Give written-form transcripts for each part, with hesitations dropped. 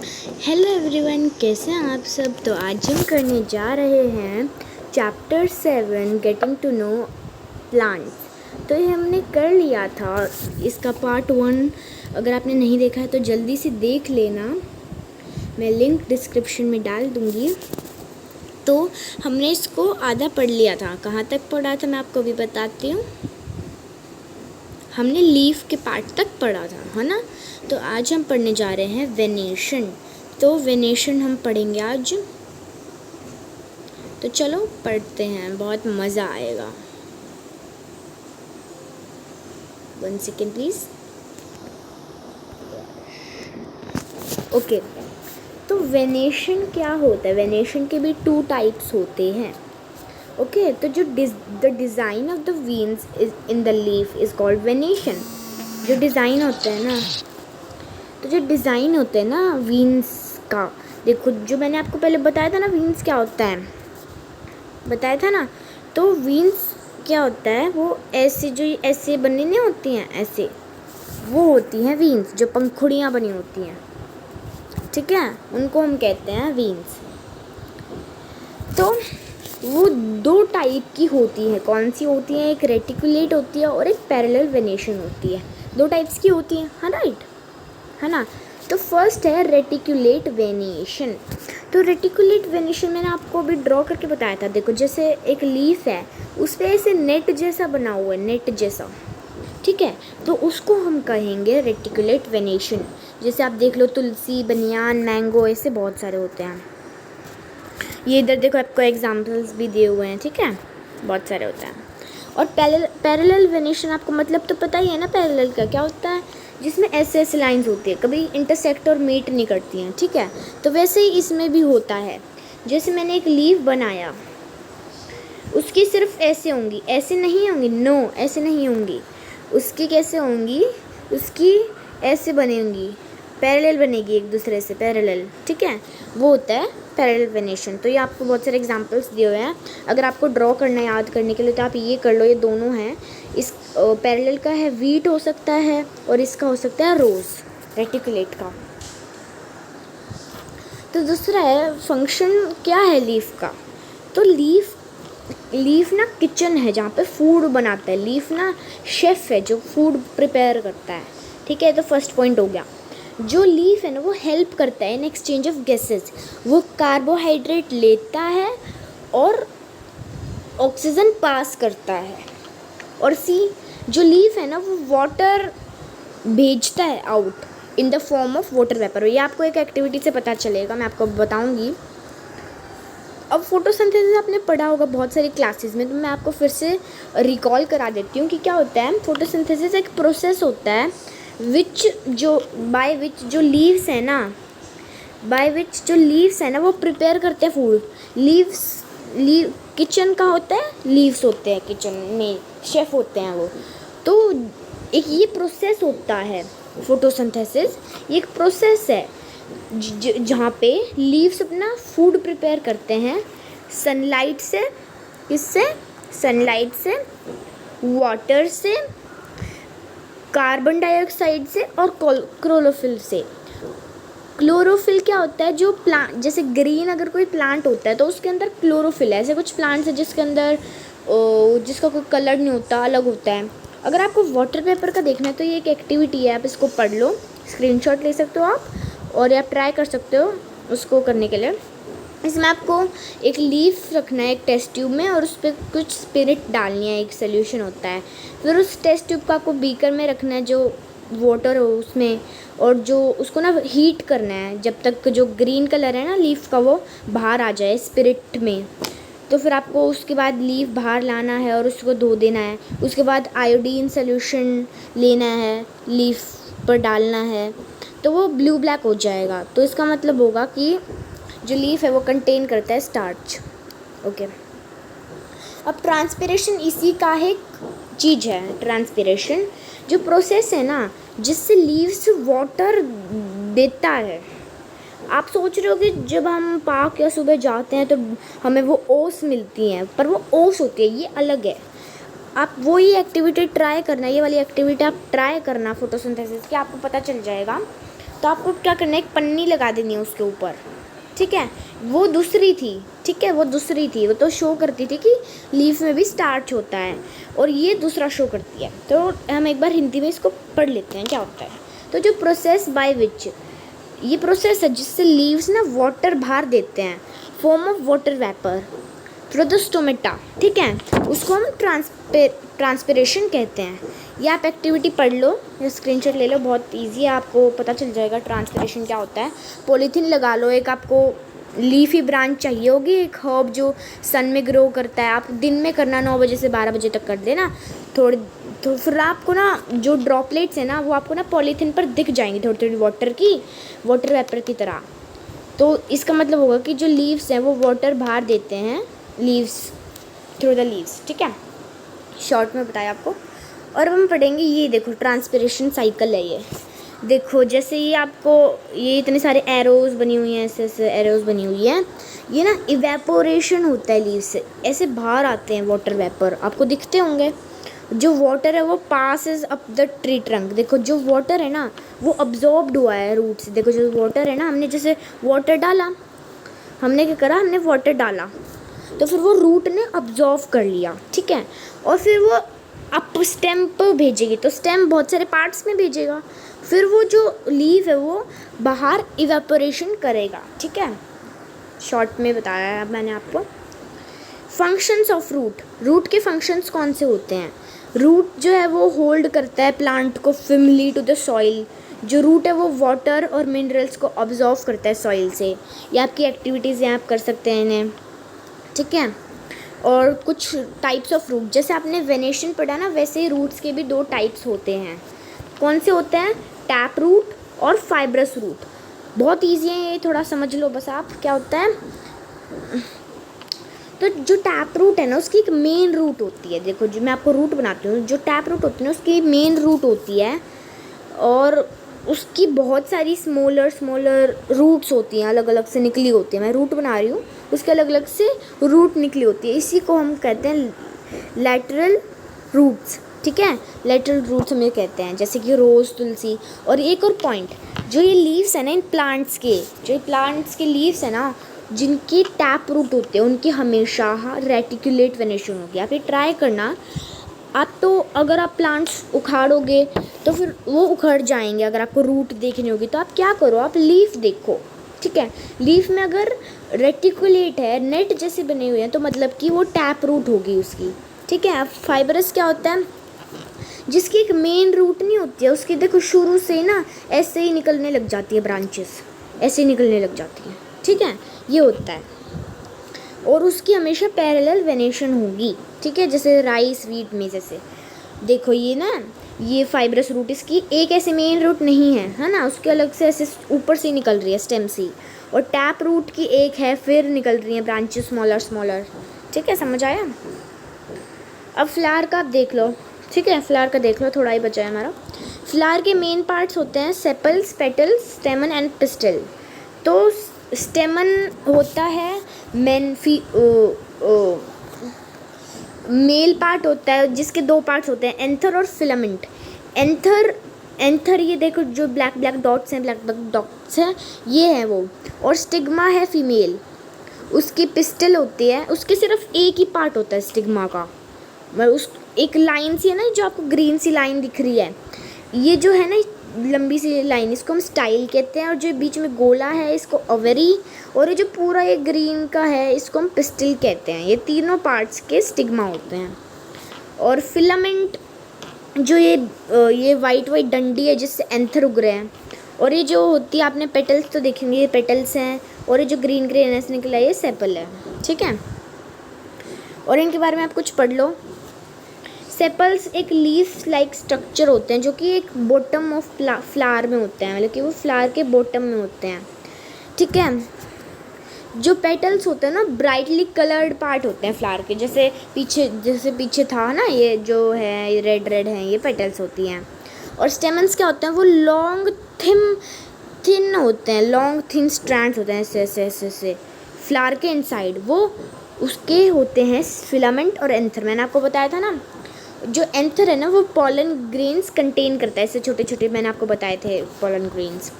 Hello everyone, कैसे हैं आप सब। तो आज हम करने जा रहे हैं chapter 7 getting to know plants. तो ये हमने कर लिया था, इसका पार्ट 1 अगर आपने नहीं देखा है तो जल्दी से देख लेना, मैं लिंक डिस्क्रिप्शन में डाल दूँगी। तो हमने इसको आधा पढ़ लिया था। कहाँ तक पढ़ा था मैं आपको भी बताती हूँ। हमने लीफ के पार्ट तक पढ़ा था, है ना। तो आज हम पढ़ने जा रहे हैं वेनेशन। तो वेनेशन हम पढ़ेंगे आज। तो चलो पढ़ते हैं, बहुत मज़ा आएगा। 1 सेकेंड प्लीज़। ओके, तो वेनेशन क्या होता है। वेनेशन के भी 2 टाइप्स होते हैं। ओके, तो जो the design of the veins is in the leaf is called venation. जो डिज़ाइन होता है ना, तो जो डिज़ाइन होते हैं ना वेन्स का, देखो जो मैंने आपको पहले बताया था ना वेन्स क्या होता है, बताया था ना। तो वेन्स क्या होता है, वो ऐसे जो ऐसे बनी नहीं होती हैं, ऐसे वो होती हैं वेन्स, जो पंखुड़ियाँ बनी होती हैं, ठीक है, उनको हम कहते हैं वेन्स। तो वो 2 टाइप की होती है। कौन सी होती है, एक रेटिकुलेट होती है और एक पैरेलल वेनेशन होती है। 2 टाइप्स की होती है, हाँ राइट, है ना। तो फर्स्ट है रेटिकुलेट वेनेशन। तो रेटिकुलेट वेनेशन मैंने आपको अभी ड्रॉ करके बताया था। देखो जैसे एक लीफ है, उस पर ऐसे नेट जैसा बना हुआ है, नेट जैसा, ठीक है, तो उसको हम कहेंगे रेटिकुलेट वेनेशन। जैसे आप देख लो, तुलसी, बनियान, मैंगो, ऐसे बहुत सारे होते हैं। ये इधर देखो, आपको एग्जाम्पल्स भी दिए हुए हैं, ठीक है, बहुत सारे होते हैं। और पैरेलल वेनेशन आपको मतलब तो पता ही है ना, पैरेलल का क्या होता है, जिसमें ऐसे ऐसे लाइंस होती है, कभी इंटरसेक्ट और मीट नहीं करती हैं, ठीक है। तो वैसे ही इसमें भी होता है। जैसे मैंने एक लीफ बनाया, उसकी सिर्फ ऐसे होंगी, ऐसे नहीं होंगी, नो ऐसे नहीं होंगी। उसकी कैसे होंगी, उसकी ऐसे बनेंगी, पैरेलल बनेगी एक दूसरे से, पैरेलल, ठीक है, वो होता है पैरेलल वेनेशन। तो ये आपको बहुत सारे एग्जांपल्स दिए हुए हैं। अगर आपको ड्रॉ करना है याद करने के लिए तो आप ये कर लो, ये दोनों हैं। इस पैरेलल का है वीट हो सकता है, और इसका हो सकता है रोज़, रेटिकुलेट का। तो दूसरा है फंक्शन क्या है लीफ का। तो लीफ ना किचन है, जहाँ पे फूड बनाता है। लीफ ना शेफ़ है जो फूड प्रिपेयर करता है, ठीक है। तो फर्स्ट पॉइंट हो गया। जो लीफ है ना, वो हेल्प करता है इन एक्सचेंज ऑफ गैसेस। वो कार्बोहाइड्रेट लेता है और ऑक्सीजन पास करता है। और जो लीफ है ना, वो वाटर भेजता है out in the form of water vapour. ये आपको एक एक्टिविटी से पता चलेगा, मैं आपको बताऊंगी। अब फोटोसिंथेसिस आपने पढ़ा होगा बहुत सारी क्लासेस में, तो मैं आपको फिर से रिकॉल करा देती हूँ कि क्या होता है। फोटोसिंथेसिस एक प्रोसेस होता है बाय विच जो लीव्स है ना, वो प्रिपेयर करते हैं फूड। किचन का होता है, लीव्स होते हैं किचन में, शेफ होते हैं वो। तो एक ये प्रोसेस होता है फोटोसिंथेसिस। ये एक प्रोसेस है जहाँ पे लीव्स अपना फूड प्रिपेयर करते हैं सनलाइट से। किससे? सनलाइट से, वाटर से, कार्बन डाइऑक्साइड से और क्लोरोफिल से। क्लोरोफिल क्या होता है, जो प्लांट, जैसे ग्रीन अगर कोई प्लांट होता है तो उसके अंदर क्लोरोफिल है। ऐसे कुछ प्लांट्स है जिसके अंदर जिसका कोई कलर नहीं होता, अलग होता है। अगर आपको वाटर पेपर का देखना है तो ये एक एक्टिविटी है, आप इसको पढ़ लो, स्क्रीनशॉट ले सकते हो आप, और आप ट्राई कर सकते हो उसको करने के लिए। इसमें आपको एक लीफ रखना है एक टेस्ट ट्यूब में, और उस पर कुछ स्पिरिट डालनी है, एक सोल्यूशन होता है। फिर उस टेस्ट ट्यूब का आपको बीकर में रखना है, जो वाटर हो उसमें, और जो उसको ना हीट करना है जब तक जो ग्रीन कलर है ना लीफ का, वो बाहर आ जाए स्पिरिट में। तो फिर आपको उसके बाद लीफ बाहर लाना है और उसको धो देना है। उसके बाद आयोडीन सोल्यूशन लेना है, लीफ पर डालना है, तो वो ब्लू ब्लैक हो जाएगा। तो इसका मतलब होगा कि जो लीफ है वो कंटेन करता है स्टार्च। ओके, अब ट्रांसपिरेशन इसी का एक चीज़ है। ट्रांसपिरेशन जो प्रोसेस है ना, जिससे लीव्स वाटर देता है। आप सोच रहे हो कि जब हम पार्क या सुबह जाते हैं तो हमें वो ओस मिलती हैं, पर वो ओस होती है, ये अलग है। आप वही एक्टिविटी ट्राई करना, ये वाली एक्टिविटी आप ट्राई करना फोटोसिंथेसिस की, आपको पता चल जाएगा। तो आपको क्या करना है, एक पन्नी लगा देनी है उसके ऊपर, ठीक है। वो दूसरी थी, ठीक है, वो दूसरी थी, वो तो शो करती थी कि लीफ में भी स्टार्च होता है, और ये दूसरा शो करती है। तो हम एक बार हिंदी में इसको पढ़ लेते हैं क्या होता है। तो जो प्रोसेस बाय विच, ये प्रोसेस है जिससे लीव्स ना वाटर बाहर देते हैं, form of water vapour through the stomata, ठीक है, उसको हम ट्रांसपिरेशन कहते हैं। ये आप एक्टिविटी पढ़ लो या स्क्रीनशॉट ले लो, बहुत इजी है, आपको पता चल जाएगा ट्रांसपिरेशन क्या होता है। पॉलीथीन लगा लो, एक आपको लीफी ब्रांच चाहिए होगी, एक हर्ब जो सन में ग्रो करता है, आप दिन में करना 9 बजे से 12 बजे तक कर देना थोड़ी, तो फिर आपको ना जो ड्रॉपलेट्स है ना वो आपको ना पॉलीथीन पर दिख जाएंगी थोड़ी थोड़ी वाटर वेपर की तरह। तो इसका मतलब होगा कि जो लीव्स हैं वो वाटर बाहर देते हैं, लीव्स थ्रू द लीव्स, ठीक है, शॉर्ट में बताया आपको। और हम पढ़ेंगे, ये देखो ट्रांसपिरेशन साइकिल है, ये देखो जैसे ये आपको ये इतने सारे एरोज बनी हुई हैं, ऐसे ऐसे एरोज बनी हुई हैं, ये ना इवेपोरेशन होता है, लीव्स से ऐसे बाहर आते हैं वाटर वेपर, आपको दिखते होंगे। जो वाटर है वो passes up the tree trunk, देखो जो वाटर है ना वो अब्जॉर्ब्ड हुआ है रूट से, देखो जो वाटर है ना, हमने जैसे वाटर डाला, हमने क्या करा, हमने वाटर डाला तो फिर वो रूट ने अब्जॉर्व कर लिया, ठीक है, और फिर वो अप स्टेम पर भेजेगी, तो स्टेम बहुत सारे पार्ट्स में भेजेगा, फिर वो जो लीव है वो बाहर इवेपोरेशन करेगा, ठीक है, शॉर्ट में बताया है मैंने आपको। फंक्शंस ऑफ रूट, रूट के फंक्शंस कौन से होते हैं। रूट जो है वो होल्ड करता है प्लांट को फिमली टू द सॉइल, जो रूट है वो वाटर और मिनरल्स को ऑब्जॉर्व करता है सॉइल से। ये आपकी एक्टिविटीज़ हैं, आप कर सकते हैं इन्हें, ठीक है। और कुछ टाइप्स ऑफ रूट, जैसे आपने वेनेशन पढ़ा ना, वैसे ही रूट्स के भी 2 टाइप्स होते हैं। कौन से होते हैं, टैप रूट और फाइब्रस रूट। बहुत ईजी है ये, थोड़ा समझ लो बस आप क्या होता है। तो जो टैप रूट है ना उसकी एक मेन रूट होती है, देखो जो मैं आपको रूट बनाती हूँ, जो टैप रूट होती है ना उसकी मेन रूट होती है, और उसकी बहुत सारी स्मॉलर रूट्स होती हैं, अलग अलग से निकली होती है। मैं रूट बना रही हूँ, उसके अलग अलग से रूट निकली होती है, इसी को हम कहते हैं लैटरल रूट्स, ठीक है, लैटरल रूट्स हम ये कहते हैं, जैसे कि रोज़, तुलसी। और एक और पॉइंट, जो ये लीव्स है ना इन प्लांट्स के, जो प्लांट्स के लीव्स है ना जिनकी टैप रूट होते हैं उनकी हमेशा रेटिकुलेट वेनेशन होगी। आप ये ट्राई करना, आप तो अगर आप प्लांट्स उखाड़ोगे तो फिर वो उखड़ जाएंगे, अगर आपको रूट देखनी होगी तो आप क्या करो, आप लीफ देखो, ठीक है, लीफ में अगर रेटिकुलेट है, नेट जैसे बने हुए हैं, तो मतलब कि वो टैप रूट होगी उसकी, ठीक है। अब फाइबरस क्या होता है, जिसकी एक मेन रूट नहीं होती है, उसकी देखो शुरू से ना ऐसे ही निकलने लग जाती है ब्रांचेस, ऐसे ही निकलने लग जाती हैं, ठीक है, ये होता है। और उसकी हमेशा पैरेलल वेनेशन होगी, ठीक है, जैसे राइस वीट में, जैसे देखो ये ना, ये फाइब्रस रूट, इसकी एक ऐसे मेन रूट नहीं है ना, उसके अलग से ऐसे ऊपर से निकल रही है स्टेम से, और टैप रूट की एक है, फिर निकल रही है ब्रांचेस स्मॉलर, ठीक है, समझ आया। अब फ्लावर का आप देख लो, ठीक है, फ्लावर का देख लो, थोड़ा ही बचा है हमारा। फ्लावर के मेन पार्ट्स होते हैं सेपल्स, पेटल्स, स्टेमन एंड पिस्टल। तो स्टेमन होता है मेल पार्ट होता है, जिसके 2 पार्ट्स होते हैं, एंथर और फिलामेंट। एंथर ये देखो जो ब्लैक डॉट्स हैं, ये है वो, और स्टिग्मा है फीमेल, उसकी पिस्टल होती है, उसके सिर्फ एक ही पार्ट होता है स्टिग्मा का, मतलब उस एक लाइन सी है ना, जो आपको ग्रीन सी लाइन दिख रही है, ये जो है ना लंबी सी लाइन, इसको हम स्टाइल कहते हैं, और जो बीच में गोला है इसको ओवरी, और ये जो पूरा ये ग्रीन का है इसको हम पिस्टल कहते हैं। ये तीनों पार्ट्स के स्टिग्मा होते हैं। और फिलामेंट जो ये वाइट डंडी है जिससे एंथर उग रहे हैं, और ये जो होती है, आपने पेटल्स तो देखेंगे, ये पेटल्स हैं, और ये जो ग्रीन ऐसे निकला है ये सेपल है, ठीक है। और इनके बारे में आप कुछ पढ़ लो। सेपल्स एक लीफ लाइक स्ट्रक्चर होते हैं जो कि एक बॉटम ऑफ फ्लावर में होते हैं, मतलब कि वो फ्लावर के बॉटम में होते हैं, ठीक है। जो पेटल्स होते हैं ना ब्राइटली कलर्ड पार्ट होते हैं फ्लावर के, जैसे पीछे था ना, ये जो है ये रेड है, ये पेटल्स होती हैं। और स्टेमन्स क्या होते हैं, वो लॉन्ग थिन होते हैं, लॉन्ग थिन स्ट्रैंड्स होते हैं, ऐसे फ्लावर के इनसाइड, वो उसके होते हैं फिलामेंट और एंथर। मैंने आपको बताया था ना, जो एंथर है ना वो पॉलन ग्रेन्स कंटेन करता है, ऐसे छोटे छोटे, मैंने आपको बताए थे पॉलन ग्रेन्स,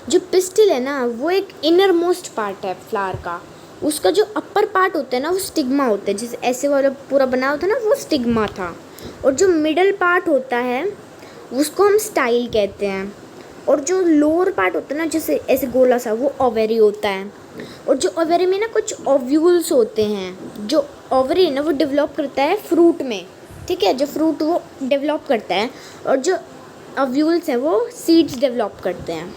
जो पिस्टिल है ना वो एक इनर मोस्ट पार्ट है फ्लावर का। उसका जो अपर पार्ट होता है ना वो स्टिग्मा होता है, जैसे ऐसे वाला पूरा बना होता है ना वो स्टिग्मा था। और जो मिडल पार्ट होता है उसको हम स्टाइल कहते हैं। और जो लोअर पार्ट होता है ना जैसे ऐसे गोला सा वो ओवेरी होता है। और जो ओवेरी में ना कुछ ओव्यूल्स होते हैं, जो ओवरी है ना वो डेवलप करता है फ्रूट में, ठीक है, जो फ्रूट वो डेवलप करता है। और जो ओव्यूल्स हैं वो सीड्स डेवलप करते हैं।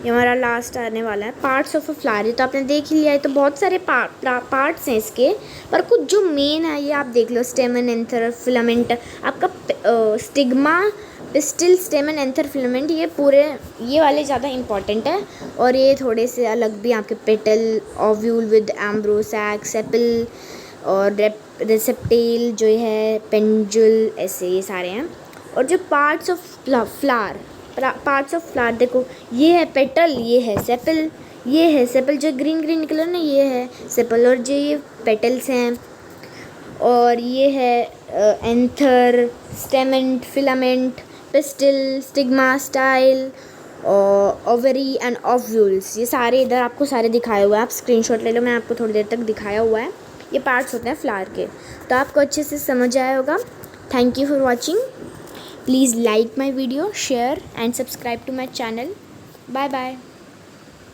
ये हमारा लास्ट आने वाला है पार्ट्स ऑफ अ फ्लावर। तो आपने देख ही लिया है, तो बहुत सारे पार्ट्स हैं इसके, पर कुछ जो मेन है ये आप देख लो। स्टेमन, एंथर, फिलामेंट, आपका स्टिग्मा, पिस्टिल, स्टेमन, एंथर, फिलामेंट, ये पूरे ये वाले ज़्यादा इंपॉर्टेंट है। और ये थोड़े से अलग भी आपके petal, ovule with embryo, sac, sepal और रेसेप्टेल जो है, पेंजुल, ऐसे ये सारे हैं। और जो पार्ट्स ऑफ फ्लावर देखो, ये है पेटल, ये है सेपल, ये है सेपल जो ग्रीन ग्रीन कलर ना ये है सेपल, और जो ये पेटल्स हैं। और ये है anther, stamen, filament, pistil, stigma, style, ovary and ovules. ये सारे इधर आपको सारे दिखाए हुए हैं, आप स्क्रीनशॉट ले लो, मैं आपको थोड़ी देर तक दिखाया हुआ है। ये पार्ट्स होते हैं फ्लावर के, तो आपको अच्छे से समझ आया होगा। Thank you for watching. Please like my video, share and subscribe to my channel. Bye bye.